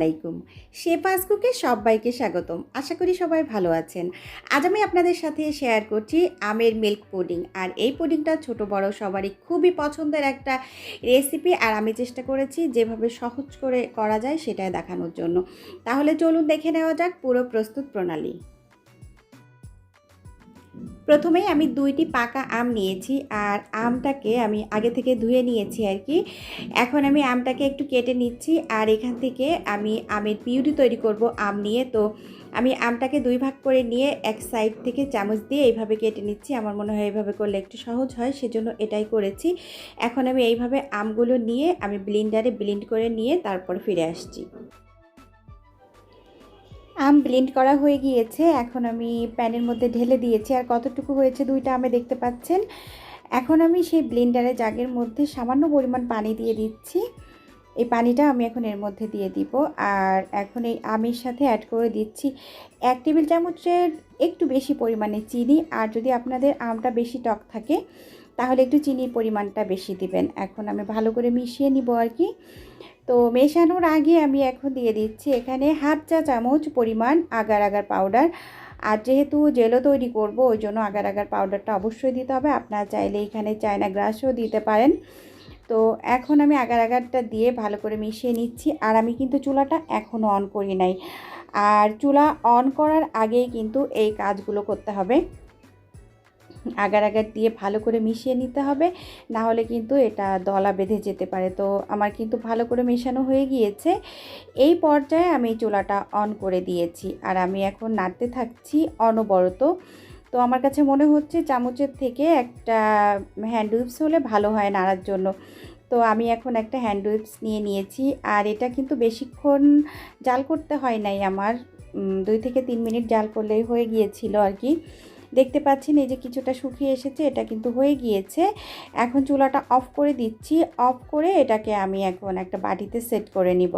আলাইকুম। শেফাস কুকে সবাইকে স্বাগতম। আশা করি সবাই ভালো আছেন। আজ আমি আপনাদের সাথে শেয়ার করছি আমের মিল্ক পুডিং। আর এই পুডিংটা ছোট বড় সবারই খুবই পছন্দের একটা রেসিপি। আর আমি চেষ্টা করেছি যেভাবে সহজ করে করা যায় সেটাই দেখানোর জন্য। তাহলে চলুন দেখে নেওয়া যাক পুরো প্রস্তুত প্রণালী। প্রথমেই আমি 2টি পাকা আম নিয়েছি আর আমটাকে আমি আগে থেকে ধুয়ে নিয়েছি আর কি। এখন আমি আমটাকে একটু কেটে নিচ্ছি আর এখান থেকে আমি আমের পিউরি তৈরি করব আম নিয়ে। তো আমি আমটাকে 2 ভাগ করে নিয়ে এক সাইড থেকে চামচ দিয়ে এইভাবে কেটে নিচ্ছি। আমার মনে হয় এইভাবে করলে একটু সহজ হয়, সেজন্য এটাই করেছি। এখন আমি এইভাবে আমগুলো নিয়ে আমি ব্লেন্ডারে ব্লেন্ড করে নিয়ে তারপর ফিরে আসছি। আম ব্লেন্ড করা হয়ে গিয়েছে। এখন আমি প্যানের মধ্যে ঢেলে দিয়েছি আর কতটুকু হয়েছে 2টা আমে দেখতে পাচ্ছেন। এখন আমি সেই ব্লেন্ডারে জাগের মধ্যে সামান্য পরিমাণ পানি দিয়ে দিচ্ছি। এই পানিটা আমি এখন এর মধ্যে দিয়ে দিব আর এখন এই আমের সাথে অ্যাড করে দিচ্ছি 1 টেবিল চামচের একটু বেশি পরিমাণে চিনি। আর যদি আপনাদের আমটা বেশি টক থাকে তাহলে একটু চিনির পরিমাণটা বেশি দিবেন। এখন আমি ভালো করে মিশিয়ে নিব আর কি। তো মেশানোর আগে আমি এখন দিয়ে দিচ্ছি এখানে হাফ চা চামচ পরিমাণ আগার আগার পাউডার। আর যেহেতু জেলো তৈরি করব ওই জন্য আগার আগার পাউডারটা অবশ্যই দিতে হবে। আপনারা চাইলে এখানে চায়না গ্রাসও দিতে পারেন। তো এখন আমি আগার আগারটা দিয়ে ভালো করে মিশিয়ে নিচ্ছি। আর আমি কিন্তু চুলাটা এখনও অন করি নাই। আর চুলা অন করার আগেই কিন্তু এই কাজগুলো করতে হবে। আগার আগার দিয়ে ভালো করে মিশিয়ে নিতে হবে, না হলে কিন্তু এটা দলা বেঁধে যেতে পারে। তো আমার কিন্তু ভালো করে মেশানো হয়ে গিয়েছে। এই পর্যায়ে আমি চুলাটা অন করে দিয়েছি আর আমি এখন নাড়তে থাকছি অনবরত। তো আমার কাছে মনে হচ্ছে চামচের থেকে একটা হ্যান্ড উইপস হলে ভালো হয় নাড়ার জন্য। তো আমি এখন একটা হ্যান্ড উইপস নিয়ে নিয়েছি আর এটা কিন্তু বেশিক্ষণ জাল করতে হয় নাই আমার, 2 থেকে 3 মিনিট জাল করলেই হয়ে গিয়েছিল আর কি। দেখতে পাচ্ছেন এই যে কিছুটা শুকিয়ে এসেছে, এটা কিন্তু হয়ে গিয়েছে। এখন চুলাটা অফ করে দিচ্ছি। অফ করে এটাকে আমি এখন একটা বাটিতে সেট করে নিব।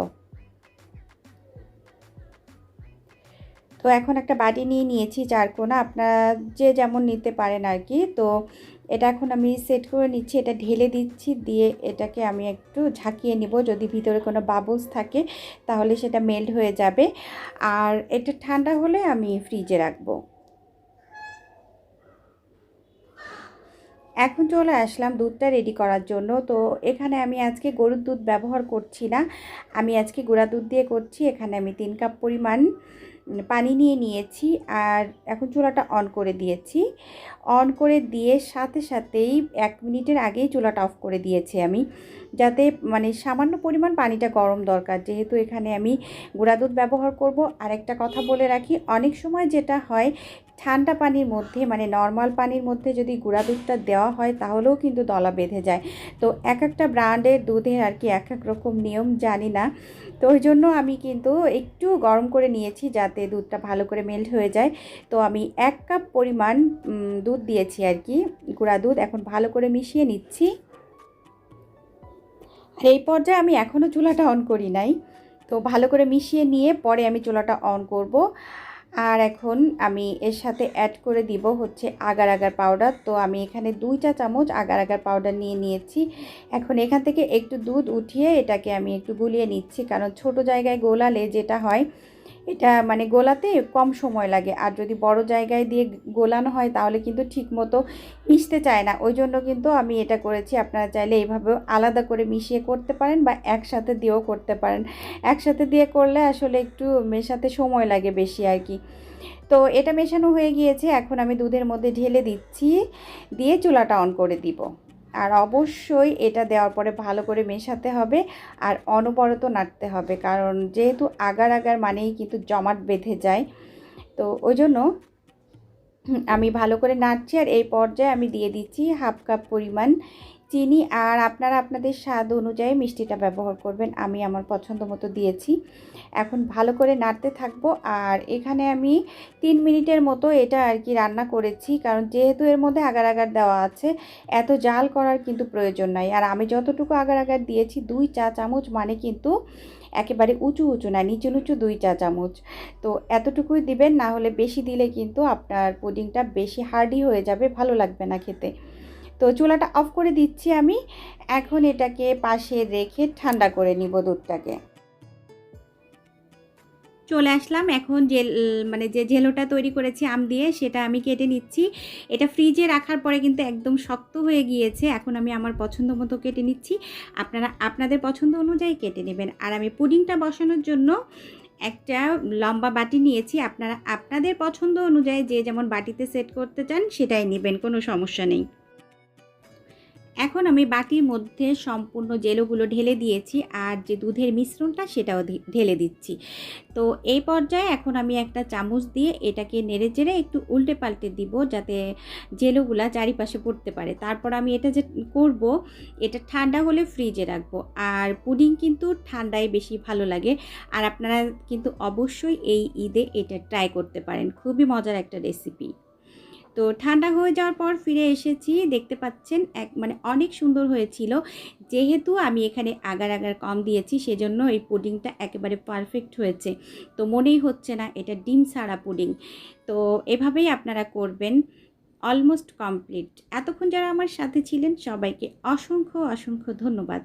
তো এখন একটা বাটি নিয়ে নিয়েছি চারকোনা, আপনারা যে যেমন নিতে পারেন আর কি। তো এটা এখন আমি সেট করে নিচ্ছি, এটা ঢেলে দিচ্ছি, দিয়ে এটাকে আমি একটু ঝাঁকিয়ে নিব। যদি ভিতরে কোনো বাবলস থাকে তাহলে সেটা মেল্ট হয়ে যাবে। আর এটা ঠান্ডা হলে আমি ফ্রিজে রাখবো। এখন চলে আসলাম দুধটা রেডি করার জন্য। তো এখানে আমি আজকে গরুর দুধ ব্যবহার করছি না, আমি আজকে গুঁড়া দুধ দিয়ে করছি। এখানে আমি 3 কাপ পরিমাণ পানি নিয়ে নিয়েছি আর এখন চুলাটা অন করে দিয়েছি। অন করে দিয়ে সাথে সাথেই 1 মিনিটের আগেই চুলাটা অফ করে দিয়েছি আমি, যাতে মানে সামান্য পরিমাণ পানিটা গরম দরকার, যেহেতু এখানে আমি গুঁড়া দুধ ব্যবহার করব। আর একটা কথা বলে রাখি, অনেক সময় যেটা হয় ঠান্ডা পানির মধ্যে মানে নর্মাল পানির মধ্যে যদি গুঁড়া দুধটা দেওয়া হয় তাহলেও কিন্তু দলা বেঁধে যায়। তো এক একটা ব্র্যান্ডের দুধের আর কি এক এক রকম নিয়ম, জানি না। তো ওই জন্য আমি কিন্তু একটু গরম করে নিয়েছি যাতে দুধটা ভালো করে মেল্ট হয়ে যায়। তো আমি 1 কাপ পরিমাণ দুধ দিয়েছি আর কি, গুঁড়া দুধ। এখন ভালো করে মিশিয়ে নিচ্ছি। আর এই পর্যায়ে আমি এখনও চুলাটা অন করি নাই। তো ভালো করে মিশিয়ে নিয়ে পরে আমি চুলাটা অন করব। আর এখন আমি এর সাথে অ্যাড করে দিব হচ্ছে আগার আগার পাউডার। তো আমি এখানে 2 চা চামচ আগার আগার পাউডার নিয়ে নিয়েছি। এখন এখান থেকে একটু দুধ উঠিয়ে এটাকে আমি একটু গুলিয়ে নিচ্ছি, কারণ ছোট জায়গায় গোলালে যেটা হয় এটা মানে গোলাতে কম সময় লাগে। আর যদি বড় জায়গায় দিয়ে গোলানো হয় তাহলে কিন্তু ঠিকমতো মিশতে চায় না। ওই জন্য কিন্তু আমি এটা করেছি। আপনারা চাইলে এইভাবেও আলাদা করে মিশিয়ে করতে পারেন বা একসাথে দিয়েও করতে পারেন। একসাথে দিয়ে করলে আসলে একটু মেশাতে সময় লাগে বেশি আর কি। তো এটা মেশানো হয়ে গিয়েছে, এখন আমি দুধের মধ্যে ঢেলে দিচ্ছি, দিয়ে চুলাটা অন করে দিব। আর অবশ্যই এটা দেওয়ার পরে ভালো করে মেশাতে হবে আর অনবরত নাড়তে হবে, কারণ যেহেতু আগার আগার মানেই কিন্তু জমাট বেঁধে যায়। তো ওই জন্য আমি ভালো করে নাড়ছি। আর এই পর্যায়ে আমি দিয়ে দিচ্ছি হাফ কাপ পরিমাণ চিনি। আর আপনারা আপনাদের স্বাদ অনুযায়ী মিষ্টিটা ব্যবহার করবেন, আমি আমার পছন্দ মতো দিয়েছি। এখন ভালো করে নাড়তে থাকবো। আর এখানে আমি 3 মিনিটের মতো এটা আর কি রান্না করেছি, কারণ যেহেতু এর মধ্যে আগার আগার দেওয়া আছে এত জাল করার কিন্তু প্রয়োজন নাই। আর আমি যতটুকু আগার আগার দিয়েছি 2 চা চামচ, মানে কিন্তু একেবারে উঁচু উঁচু না, নিচু নিচু 2 চা চামচ। তো এতটুকুই দিবেন, না হলে বেশি দিলে কিন্তু আপনার পুডিংটা বেশি হার্ডি হয়ে যাবে, ভালো লাগবে না খেতে। তো চুলাটা অফ করে দিচ্ছি আমি। এখন এটাকে পাশে রেখে ঠান্ডা করে নিব দুধটাকে। চলে আসলাম এখন মানে যে জেলোটা তৈরি করেছি আম দিয়ে সেটা আমি কেটে নিচ্ছি। এটা ফ্রিজে রাখার পরে কিন্তু একদম শক্ত হয়ে গিয়েছে। এখন আমি আমার পছন্দ মতো কেটে নিচ্ছি। আপনারা আপনাদের পছন্দ অনুযায়ী কেটে নেবেন। আর আমি পুডিংটা বসানোর জন্য একটা লম্বা বাটি নিয়েছি। আপনারা আপনাদের পছন্দ অনুযায়ী যে যেমন বাটিতে সেট করতে চান সেটাই নেবেন, কোনো সমস্যা নেই। এখন আমি বাটির মধ্যে সম্পূর্ণ জেলোগুলো ঢেলে দিয়েছি আর যে দুধের মিশ্রণটা সেটাও ঢেলে দিচ্ছি। তো এই পর্যায়ে এখন আমি একটা চামচ দিয়ে এটাকে নেড়েচেড়ে একটু উল্টে পাল্টে দিব যাতে জেলোগুলা চারিপাশে পড়তে পারে। তারপর আমি এটা যে করব এটা ঠান্ডা হলে ফ্রিজে রাখবো। আর পুডিং কিন্তু ঠান্ডায় বেশি ভালো লাগে। আর আপনারা কিন্তু অবশ্যই এই ঈদে এটা ট্রাই করতে পারেন, খুবই মজার একটা রেসিপি। তো ঠান্ডা হয়ে যাওয়ার পর ফিরে এসেছি, দেখতে পাচ্ছেন মানে অনেক সুন্দর হয়েছিল। যেহেতু আমি এখানে আগার আগার কম দিয়েছি সেজন্য এই পুডিংটা একেবারে পারফেক্ট হয়েছে। তো মনেই হচ্ছে না এটা ডিম ছাড়া পুডিং। তো এভাবেই আপনারা করবেন। Almost complete. এতক্ষণ যারা আমার সাথে ছিলেন সবাইকে অসংখ্য অসংখ্য ধন্যবাদ।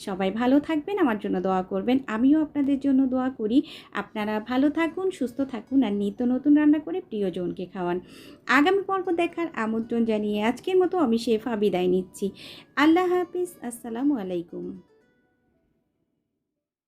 সবাই ভালো থাকবেন, আমার জন্য দোয়া করবেন। আমিও আপনাদের জন্য দোয়া করি। আপনারা ভালো থাকুন, সুস্থ থাকুন আর নিত্য নতুন রান্না করে প্রিয়জনকে খাওয়ান। আগামী পর্ব দেখার আমন্ত্রণ জানিয়ে আজকের মতো আমি শেফা বিদায় নিচ্ছি। আল্লাহ হাফিজ। আসসালামু আলাইকুম।